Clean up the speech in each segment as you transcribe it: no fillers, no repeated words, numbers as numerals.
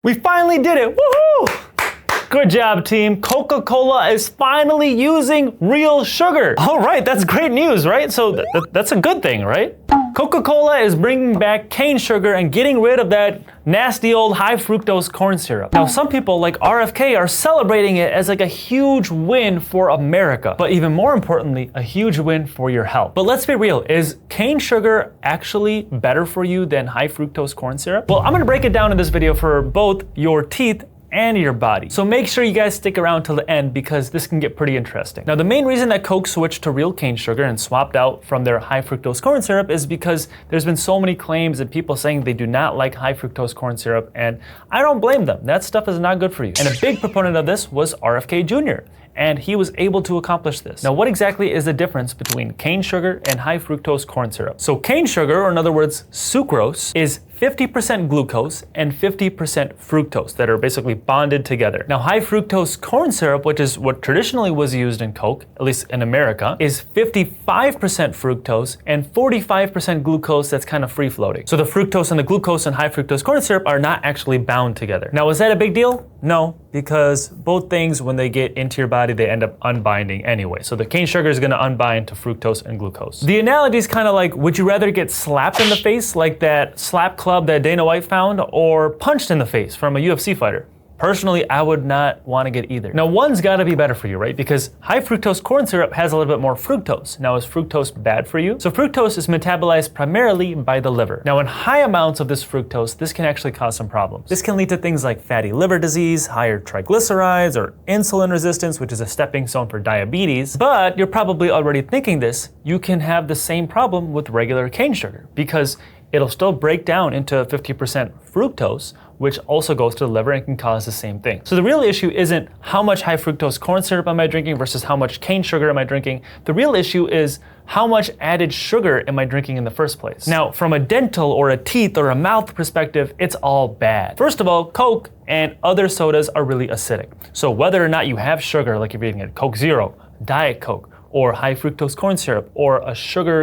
We finally did it! Woohoo! Good job, team. Coca-Cola is finally using real sugar. All right, that's great news, right? So that's a good thing, right? Coca-Cola is bringing back cane sugar and getting rid of that nasty old high fructose corn syrup. Now, some people like RFK are celebrating it as like a huge win for America, but even more importantly, a huge win for your health. But let's be real, is cane sugar actually better for you than high fructose corn syrup? Well, I'm gonna break it down in this video for both your teeth and your body. So make sure you guys stick around till the end because this can get pretty interesting. Now, the main reason that Coke switched to real cane sugar and swapped out from their high fructose corn syrup is because there's been so many claims and people saying they do not like high fructose corn syrup, and I don't blame them. That stuff is not good for you. And a big proponent of this was RFK Jr., and he was able to accomplish this. Now, what exactly is the difference between cane sugar and high fructose corn syrup? So cane sugar, or in other words, sucrose, is 50% glucose and 50% fructose that are basically bonded together. Now, high fructose corn syrup, which is what traditionally was used in Coke, at least in America, is 55% fructose and 45% glucose that's kind of free floating. So the fructose and the glucose in high fructose corn syrup are not actually bound together. Now, is that a big deal? No, because both things, when they get into your body, they end up unbinding anyway. So the cane sugar is gonna unbind to fructose and glucose. The analogy is kind of like, would you rather get slapped in the face like that slap club that Dana White found, or punched in the face from a UFC fighter? Personally, I would not want to get either. Now, one's got to be better for you, right? Because high fructose corn syrup has a little bit more fructose. Now, is fructose bad for you? So fructose is metabolized primarily by the liver. Now, in high amounts of this fructose, this can actually cause some problems. This can lead to things like fatty liver disease, higher triglycerides, or insulin resistance, which is a stepping stone for diabetes. But you're probably already thinking this, you can have the same problem with regular cane sugar because it'll still break down into 50% fructose, which also goes to the liver and can cause the same thing. So the real issue isn't how much high fructose corn syrup am I drinking versus how much cane sugar am I drinking. The real issue is how much added sugar am I drinking in the first place? Now, from a dental or a teeth or a mouth perspective, it's all bad. First of all, Coke and other sodas are really acidic. So whether or not you have sugar, like if you're eating a Coke Zero, Diet Coke, or high fructose corn syrup, or a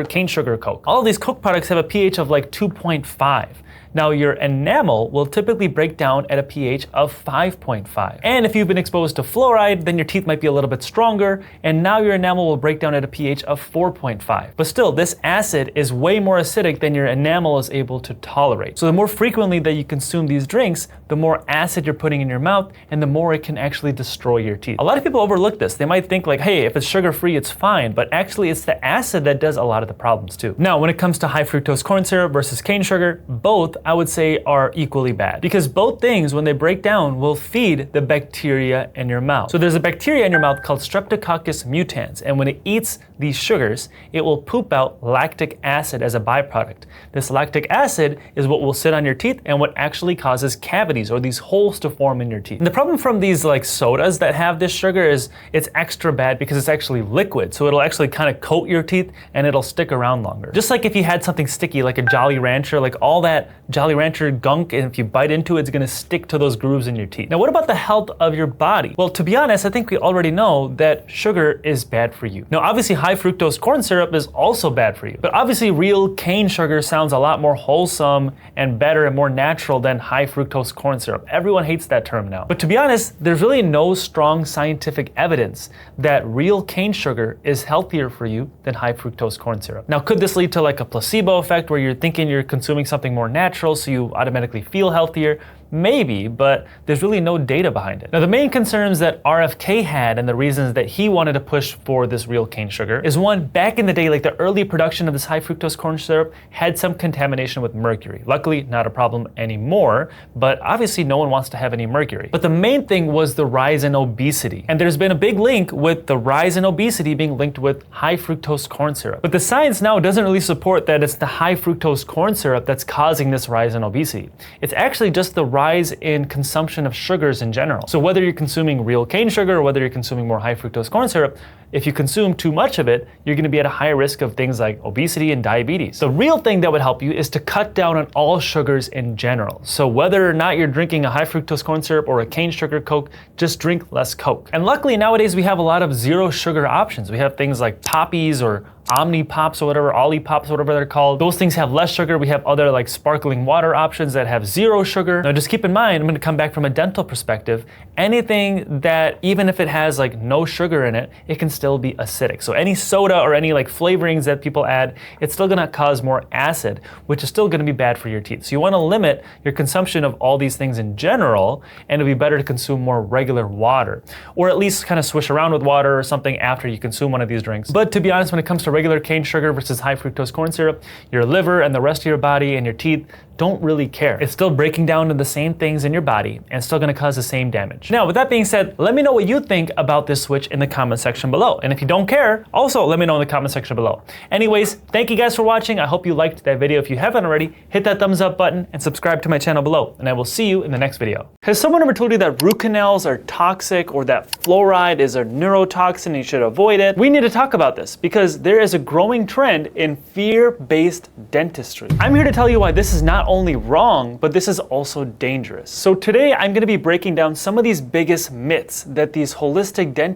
cane sugar Coke. All of these Coke products have a pH of like 2.5. Now, your enamel will typically break down at a pH of 5.5. And if you've been exposed to fluoride, then your teeth might be a little bit stronger, and now your enamel will break down at a pH of 4.5. But still, this acid is way more acidic than your enamel is able to tolerate. So the more frequently that you consume these drinks, the more acid you're putting in your mouth, and the more it can actually destroy your teeth. A lot of people overlook this. They might think like, hey, if it's sugar-free, it's fine, but actually it's the acid that does a lot of the problems too. Now, when it comes to high fructose corn syrup versus cane sugar, both I would say are equally bad because both things, when they break down, will feed the bacteria in your mouth. So there's a bacteria in your mouth called Streptococcus mutans, and when it eats these sugars, it will poop out lactic acid as a byproduct. This lactic acid is what will sit on your teeth and what actually causes cavities or these holes to form in your teeth. And the problem from these like sodas that have this sugar is it's extra bad because it's actually liquid. So it'll actually kind of coat your teeth and it'll stick around longer. Just like if you had something sticky like a Jolly Rancher, like all that Jolly Rancher gunk, and if you bite into it, it's gonna stick to those grooves in your teeth. Now, what about the health of your body? Well, to be honest, I think we already know that sugar is bad for you. Now, obviously high fructose corn syrup is also bad for you, but obviously real cane sugar sounds a lot more wholesome and better and more natural than high fructose corn syrup. Everyone hates that term now. But to be honest, there's really no strong scientific evidence that real cane sugar is healthier for you than high fructose corn syrup. Now, could this lead to like a placebo effect where you're thinking you're consuming something more natural so you automatically feel healthier? Maybe, but there's really no data behind it. Now, the main concerns that RFK had and the reasons that he wanted to push for this real cane sugar is one, back in the day, like the early production of this high fructose corn syrup had some contamination with mercury. Luckily, not a problem anymore, but obviously no one wants to have any mercury. But the main thing was the rise in obesity. And there's been a big link with the rise in obesity being linked with high fructose corn syrup. But the science now doesn't really support that it's the high fructose corn syrup that's causing this rise in obesity. It's actually just the rise in consumption of sugars in general. So whether you're consuming real cane sugar or whether you're consuming more high fructose corn syrup, if you consume too much of it, you're gonna be at a higher risk of things like obesity and diabetes. The real thing that would help you is to cut down on all sugars in general. So whether or not you're drinking a high fructose corn syrup or a cane sugar Coke, just drink less Coke. And luckily nowadays we have a lot of zero sugar options. We have things like Poppies or Omni Pops or whatever, Ollie Pops, whatever they're called. Those things have less sugar. We have other like sparkling water options that have 0 sugar. Now just keep in mind, I'm gonna come back from a dental perspective. Anything that, even if it has like no sugar in it, it can still be acidic. So any soda or any like flavorings that people add, it's still gonna cause more acid, which is still gonna be bad for your teeth. So you wanna limit your consumption of all these things in general, and it'd be better to consume more regular water, or at least kind of swish around with water or something after you consume one of these drinks. But to be honest, when it comes to regular cane sugar versus high fructose corn syrup, your liver and the rest of your body and your teeth don't really care. It's still breaking down to the same things in your body and still gonna cause the same damage. Now, with that being said, let me know what you think about this switch in the comment section below. And if you don't care, also let me know in the comment section below. Anyways, thank you guys for watching. I hope you liked that video. If you haven't already, hit that thumbs up button and subscribe to my channel below. And I will see you in the next video. Has someone ever told you that root canals are toxic or that fluoride is a neurotoxin and you should avoid it? We need to talk about this because there is a growing trend in fear-based dentistry. I'm here to tell you why this is not only wrong, but this is also dangerous. So today I'm going to be breaking down some of these biggest myths that these holistic dentists